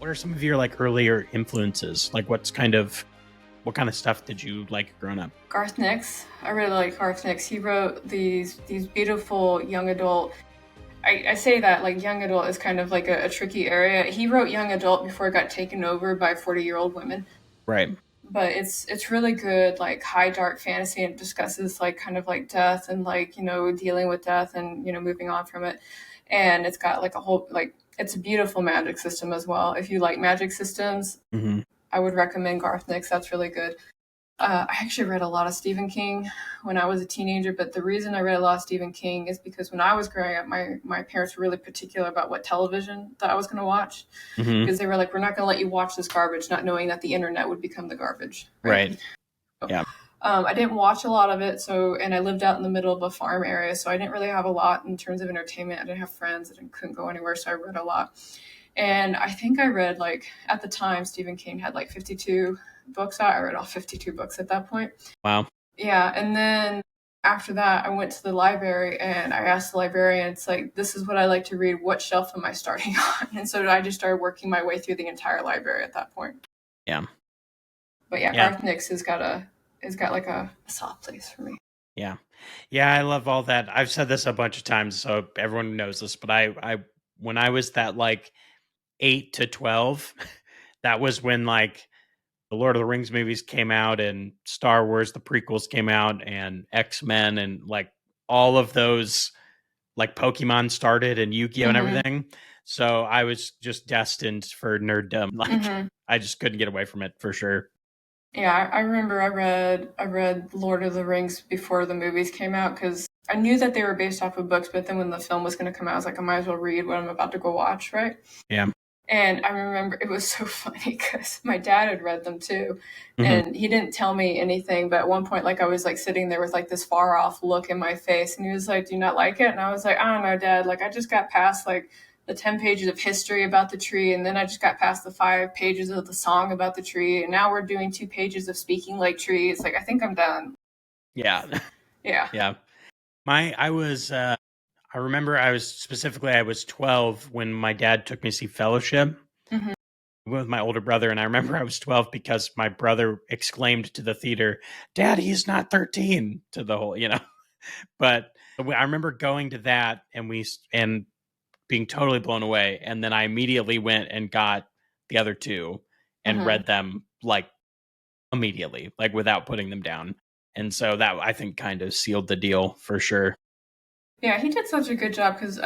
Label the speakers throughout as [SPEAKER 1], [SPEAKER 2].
[SPEAKER 1] What are some of your like earlier influences? Like what kind of stuff did you like growing up?
[SPEAKER 2] Garth Nix. I really like Garth Nix. He wrote these beautiful young adult. I say that like young adult is kind of like a tricky area. He wrote young adult before it got taken over by 40-year-old women.
[SPEAKER 1] Right.
[SPEAKER 2] But it's really good, like high dark fantasy, and discusses like kind of like death and like, dealing with death and, moving on from it. And it's got like a whole like it's a beautiful magic system as well. If you like magic systems,
[SPEAKER 1] Mm-hmm.
[SPEAKER 2] I would recommend Garth Nix. That's really good. I actually read a lot of Stephen King when I was a teenager, but the reason I read a lot of Stephen King is because when I was growing up, my parents were really particular about what television that I was going to watch,
[SPEAKER 1] Mm-hmm.
[SPEAKER 2] because they were like, we're not going to let you watch this garbage, not knowing that the internet would become the garbage.
[SPEAKER 1] Right. Yeah.
[SPEAKER 2] I didn't watch a lot of it, and I lived out in the middle of a farm area, so I didn't really have a lot in terms of entertainment. I didn't have friends, couldn't go anywhere, so I read a lot. And I think I read, like, at the time, Stephen King had like 52 books out. I read all 52 books at that point.
[SPEAKER 1] Wow.
[SPEAKER 2] Yeah, and then after that, I went to the library and I asked the librarian, it's like, this is what I like to read. What shelf am I starting on? And so I just started working my way through the entire library at that point.
[SPEAKER 1] Yeah.
[SPEAKER 2] But yeah, Garth Nix has got like a soft place for me.
[SPEAKER 1] Yeah. Yeah, I love all that. I've said this a bunch of times, so everyone knows this, but I when I was that like 8 to 12, that was when like the Lord of the Rings movies came out and Star Wars, the prequels came out, and X-Men and like all of those, like Pokemon started and Yu-Gi-Oh! And everything. So I was just destined for nerddom. Like I just couldn't get away from it for sure.
[SPEAKER 2] Yeah, I remember I read Lord of the Rings before the movies came out, because I knew that they were based off of books, but then when the film was going to come out, I was like, I might as well read what I'm about to go watch, right?
[SPEAKER 1] Yeah.
[SPEAKER 2] And I remember it was so funny because my dad had read them too. And he didn't tell me anything. But at one point, like I was like sitting there with like this far off look in my face. And he was like, do you not like it? And I was like, I don't know, Dad. Like I just got past like the 10 pages of history about the tree. And then I just got past the 5 pages of the song about the tree. And now we're doing 2 pages of speaking like trees. Like, I think I'm done.
[SPEAKER 1] Yeah.
[SPEAKER 2] Yeah.
[SPEAKER 1] Yeah. I remember I was 12 when my dad took me to see Fellowship with my older brother. And I remember I was 12 because my brother exclaimed to the theater, Dad, he's not 13, to the whole, but I remember going to that and being totally blown away. And then I immediately went and got the other 2 and read them like immediately, like without putting them down. And so that I think kind of sealed the deal for sure.
[SPEAKER 2] Yeah, he did such a good job because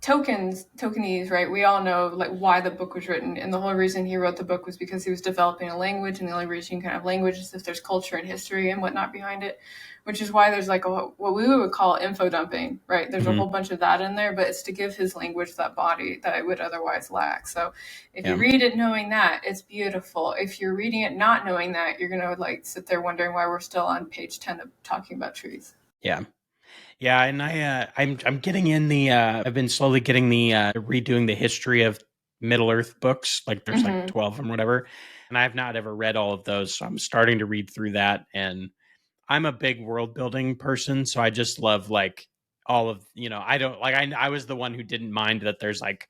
[SPEAKER 2] Tolkienese, right? We all know like why the book was written, and the whole reason he wrote the book was because he was developing a language, and the only reason you can have language is if there's culture and history and whatnot behind it, which is why there's like what we would call info dumping, right? There's a whole bunch of that in there, but it's to give his language that body that it would otherwise lack. So if you read it knowing that, it's beautiful. If you're reading it not knowing that, you're gonna like sit there wondering why we're still on page 10 of talking about trees.
[SPEAKER 1] Yeah. Yeah, and I'm getting in the I've been slowly getting the redoing the history of Middle Earth books. Like there's like 12 of them, whatever. And I've not ever read all of those, so I'm starting to read through that. And I'm a big world building person, so I just love like all of I don't like I was the one who didn't mind that there's like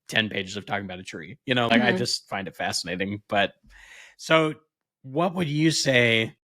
[SPEAKER 1] 10 pages of talking about a tree. Like I just find it fascinating. But so what would you say?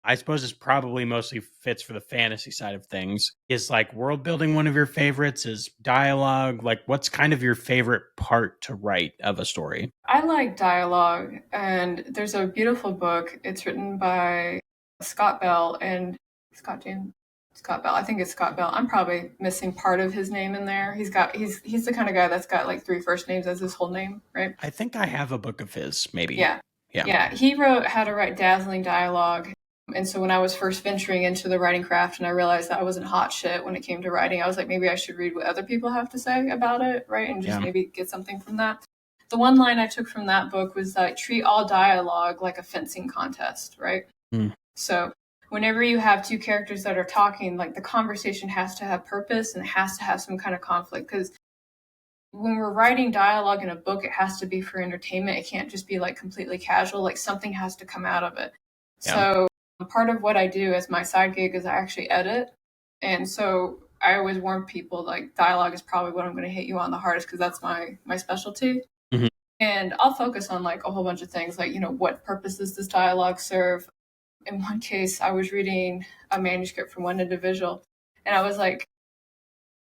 [SPEAKER 1] I suppose it's probably mostly fits for the fantasy side of things. Is like world building one of your favorites? Is dialogue? Like what's kind of your favorite part to write of a story?
[SPEAKER 2] I like dialogue, and there's a beautiful book. It's written by Scott Bell and Scott Bell. I think it's Scott Bell. I'm probably missing part of his name in there. He's the kind of guy that's got like 3 first names as his whole name, right?
[SPEAKER 1] I think I have a book of his, maybe.
[SPEAKER 2] Yeah. He wrote How to Write Dazzling Dialogue. And so when I was first venturing into the writing craft and I realized that I wasn't hot shit when it came to writing, I was like, maybe I should read what other people have to say about it, right? And just maybe get something from that. The one line I took from that book was that treat all dialogue like a fencing contest, right? So whenever you have 2 characters that are talking, like the conversation has to have purpose and it has to have some kind of conflict, because when we're writing dialogue in a book, it has to be for entertainment. It can't just be like completely casual, like something has to come out of it. So part of what I do as my side gig is I actually edit. And so I always warn people like dialogue is probably what I'm going to hit you on the hardest, because that's my specialty. And I'll focus on like a whole bunch of things, like, what purpose does this dialogue serve? In one case, I was reading a manuscript from one individual, and I was like,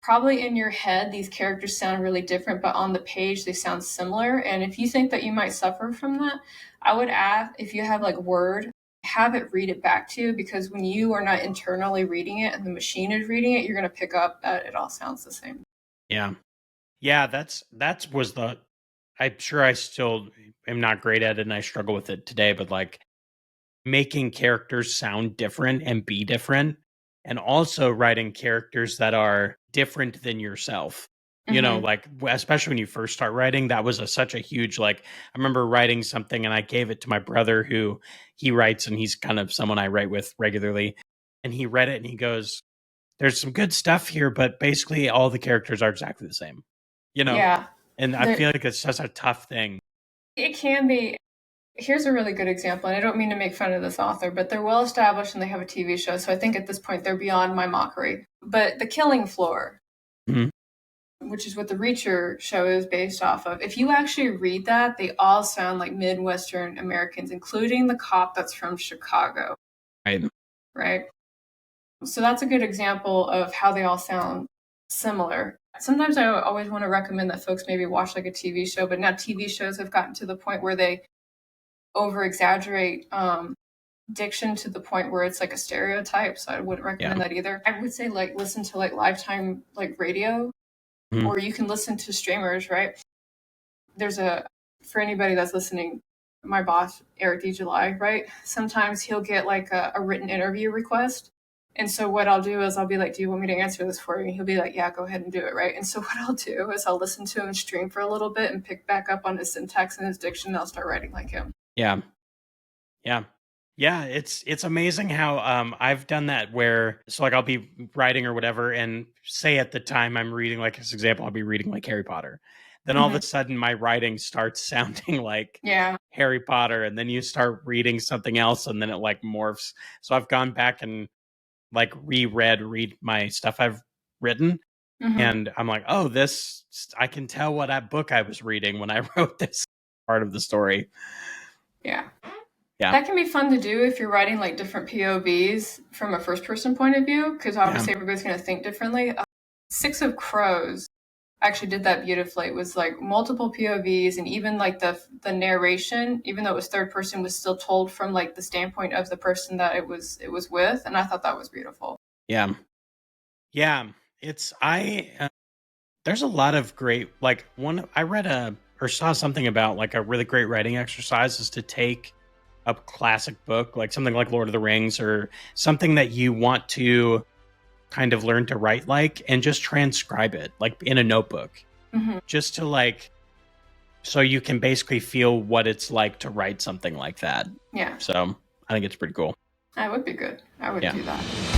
[SPEAKER 2] probably in your head, these characters sound really different, but on the page, they sound similar. And if you think that you might suffer from that, I would ask, if you have like Word, have it read it back to you, because when you are not internally reading it and the machine is reading it, you're going to pick up that it all sounds the same.
[SPEAKER 1] Yeah. Yeah, I'm sure I still am not great at it and I struggle with it today, but like making characters sound different and be different, and also writing characters that are different than yourself. Like especially when you first start writing, that was such a huge, like, I remember writing something and I gave it to my brother who he writes, and he's kind of someone I write with regularly. And he read it and he goes, there's some good stuff here, but basically all the characters are exactly the same, you know?
[SPEAKER 2] Yeah.
[SPEAKER 1] And I feel like it's just a tough thing.
[SPEAKER 2] It can be. Here's a really good example, and I don't mean to make fun of this author, but they're well established and they have a TV show, so I think at this point they're beyond my mockery. But The Killing Floor,
[SPEAKER 1] Mhm.
[SPEAKER 2] which is what the Reacher show is based off of, if you actually read that, they all sound like Midwestern Americans, including the cop that's from Chicago.
[SPEAKER 1] Right.
[SPEAKER 2] Right? So that's a good example of how they all sound similar. Sometimes I always want to recommend that folks maybe watch like a TV show, but now TV shows have gotten to the point where they over exaggerate diction to the point where it's like a stereotype. So I wouldn't recommend that either. I would say like listen to like Lifetime like radio, or you can listen to streamers, right? For anybody that's listening, my boss, Eric D. July, right? Sometimes he'll get like a written interview request. And so what I'll do is I'll be like, do you want me to answer this for you? And he'll be like, yeah, go ahead and do it, right? And so what I'll do is I'll listen to him stream for a little bit and pick back up on his syntax and his diction, and I'll start writing like him.
[SPEAKER 1] Yeah. Yeah. Yeah, it's amazing how I've done that where, so like I'll be writing or whatever, and say at the time I'm reading, like this example, I'll be reading like Harry Potter. Then all of a sudden my writing starts sounding like Harry Potter, and then you start reading something else and then it like morphs. So I've gone back and like read my stuff I've written, and I'm like, oh, this, I can tell what that book I was reading when I wrote this part of the story.
[SPEAKER 2] Yeah.
[SPEAKER 1] Yeah.
[SPEAKER 2] That can be fun to do if you're writing like different POVs from a first person point of view, because obviously everybody's going to think differently. Six of Crows actually did that beautifully. It was like multiple POVs, and even like the narration, even though it was third person, was still told from like the standpoint of the person that it was with, and I thought that was beautiful.
[SPEAKER 1] Yeah. There's a lot of great, like, one I read or saw something about like a really great writing exercise is to take a classic book, like something like Lord of the Rings or something that you want to kind of learn to write like, and just transcribe it like in a notebook, just to like, so you can basically feel what it's like to write something like that.
[SPEAKER 2] Yeah.
[SPEAKER 1] So I think it's pretty cool.
[SPEAKER 2] That would be good. I would do that.